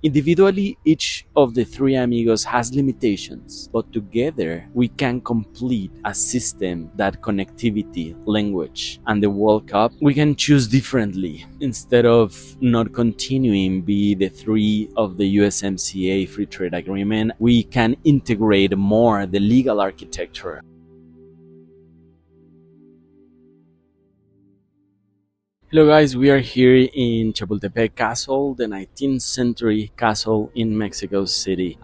Individually, each of the three amigos has limitations, but together we can complete a system that connectivity, language, and the World Cup we can choose differently. Instead of not continuing be the three of the USMCA free trade agreement, we can integrate more the legal architecture. Hello guys, we are here in Chapultepec Castle, the 19th century castle in Mexico City.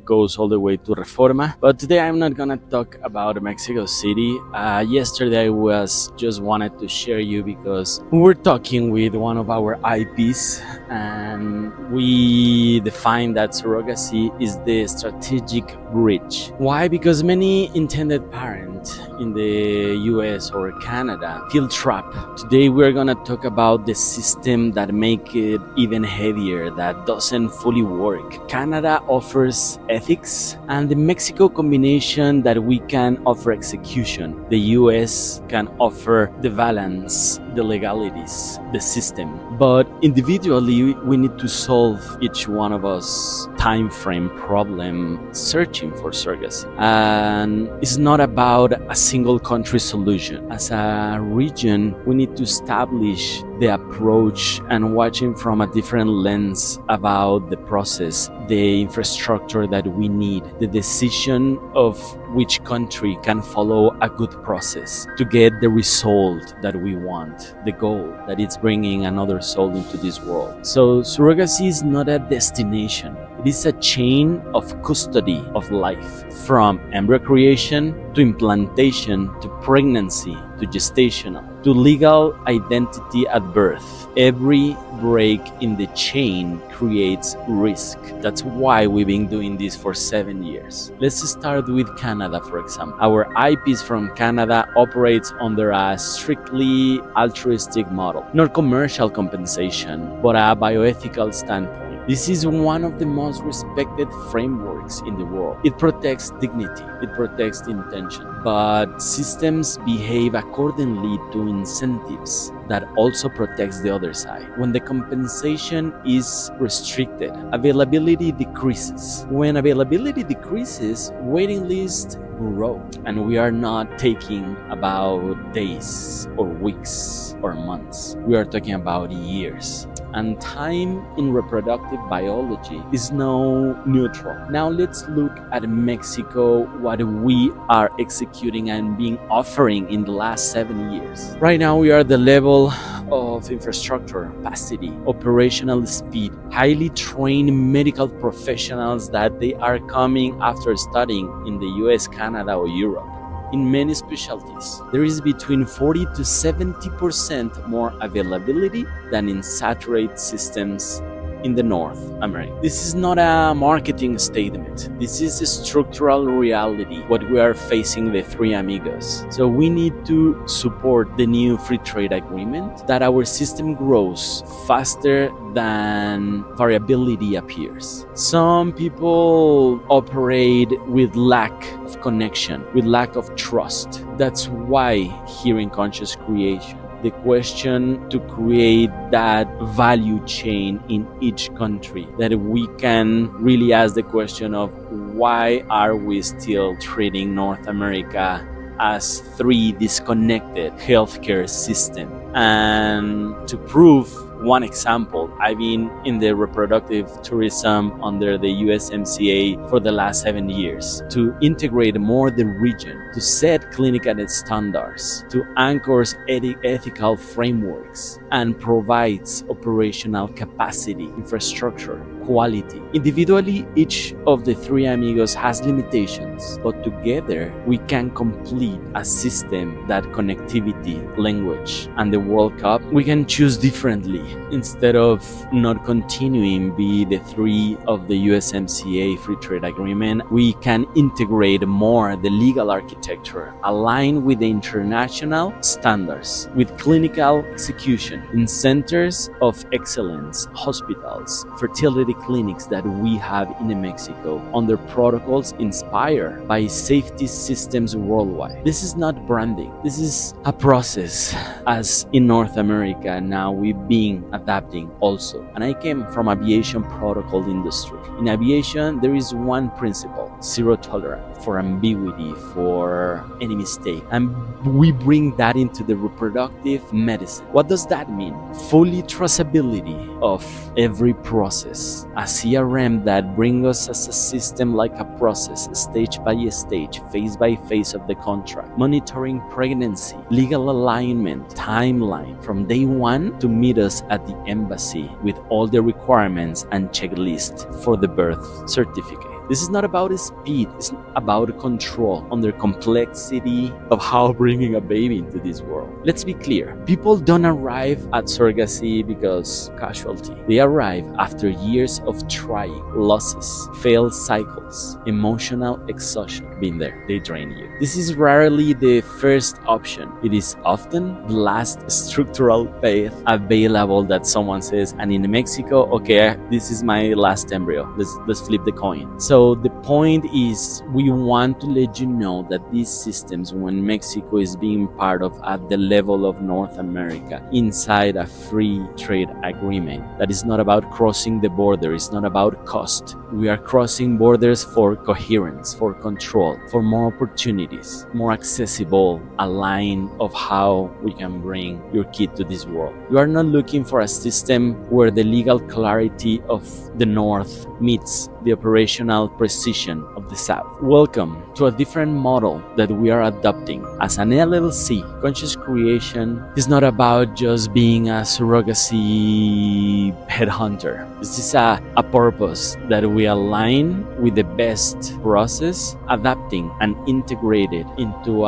Goes all the way to Reforma, but today I'm not gonna talk about Mexico City. Yesterday I was just wanted to share you because we were talking with one of our IPs and we defined that surrogacy is the strategic bridge. Why? Because many intended parents in the US or Canada feel trapped. Today we're gonna talk about the system that make it even heavier, that doesn't fully work. Canada offers ethics and the Mexico combination that we can offer execution. The US can offer the balance, the legalities, the system. But individually we need to solve each one of us time frame problem searching for surrogacy. And it's not about a single country solution. As a region, we need to establish the approach and watching from a different lens about the process, the infrastructure that we need, the decision of which country can follow a good process to get the result that we want, the goal that it's bringing another soul into this world. So surrogacy is not a destination. It is a chain of custody of life, from embryo creation to implantation to pregnancy to gestational to legal identity at birth. Every break in the chain creates risk. That's why we've been doing this for 7 years. Let's start with Canada, for example. Our IPs from Canada operates under a strictly altruistic model, not commercial compensation, but a bioethical standpoint. This is one of the most respected frameworks in the world. It protects dignity, it protects intention, but systems behave accordingly to incentives that also protects the other side. When the compensation is restricted, availability decreases. When availability decreases, waiting lists grow. And we are not talking about days or weeks or months. We are talking about years. And time in reproductive biology is no neutral. Now let's look at Mexico, what we are executing and being offering in the last 7 years. Right now we are at the level of infrastructure, capacity, operational speed, highly trained medical professionals that they are coming after studying in the US, Canada, or Europe. In many specialties, there is between 40 to 70% more availability than in saturated systems in the North America. This is not a marketing statement. This is a structural reality, what we are facing the three amigos. So we need to support the new free trade agreement, that our system grows faster than variability appears. Some people operate with lack of connection, with lack of trust. That's why here in Conscious Creation, the question to create that value chain in each country, that we can really ask the question of why are we still treating North America as three disconnected healthcare systems. And to prove one example, I've been in the reproductive tourism under the USMCA for the last 7 years to integrate more the region, to set clinical standards, to anchor ethical frameworks, and provides operational capacity, infrastructure, quality. Individually, each of the three amigos has limitations, but together we can complete a system that connectivity, language, and the World Cup we can choose differently. Instead of not continuing be the three of the USMCA free trade agreement, we can integrate more the legal architecture, align with the international standards, with clinical execution in centers of excellence, hospitals, fertility clinics that we have in Mexico under protocols inspired by safety systems worldwide. This is not branding. This is a process. As in North America, now we've been and adapting also. And I came from aviation protocol industry. In aviation, there is one principle: zero tolerance for ambiguity, for any mistake. And we bring that into the reproductive medicine. What does that mean? Fully traceability of every process. A CRM that brings us as a system, like a process, stage by stage, phase by phase of the contract. Monitoring pregnancy, legal alignment, timeline from day one to meet us at the embassy with all the requirements and checklist for the birth certificate. This is not about speed, it's about control under complexity of how bringing a baby into this world. Let's be clear, people don't arrive at surrogacy because casualty. They arrive after years of trying, losses, failed cycles, emotional exhaustion. Been there, they drain you. This is rarely the first option. It is often the last structural path available that someone says, and in Mexico, okay, this is my last embryo. Let's flip the coin. So the point is, we want to let you know that these systems, when Mexico is being part of at the level of North America, inside a free trade agreement, that is not about crossing the border, it's not about cost. We are crossing borders for coherence, for control, for more opportunities, more accessible, a line of how we can bring your kid to this world. You are not looking for a system where the legal clarity of the North meets the operational precision of the South. Welcome to a different model that we are adopting. As an LLC, Conscious Creation is not about just being a surrogacy headhunter. This is a purpose that we align with the best process, adapting and integrated into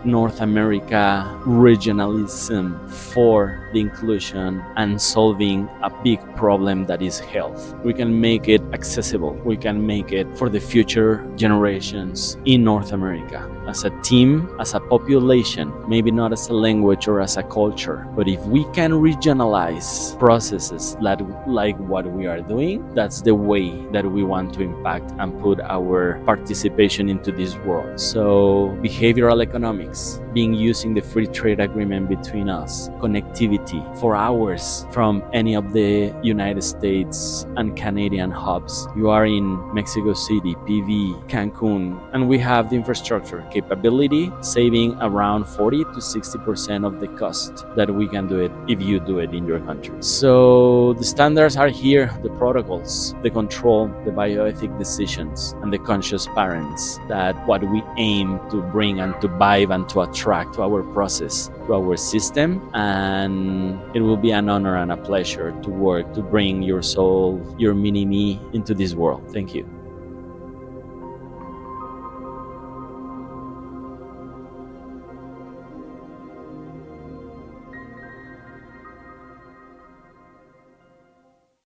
North America regionalism for the inclusion and solving a big problem that is health. We can make it accessible. We can make it for the future generations in North America. As a team, as a population, maybe not as a language or as a culture, but if we can regionalize processes like what we are doing, that's the way that we want to impact and put our participation into this world. So behavioral economics, being using the free trade agreement between us, connectivity for hours from any of the United States and Canadian hubs. You are in Mexico City, PV, Cancun, and we have the infrastructure capability, saving around 40 to 60% of the cost that we can do it if you do it in your country. So the standards are here, the protocols, the control, the bioethic decisions, and the conscious parents, that what we aim to bring and to vibe and to attract to our process, to our system. And it will be an honor and a pleasure to work to bring your soul, your mini-me into this world. Thank you.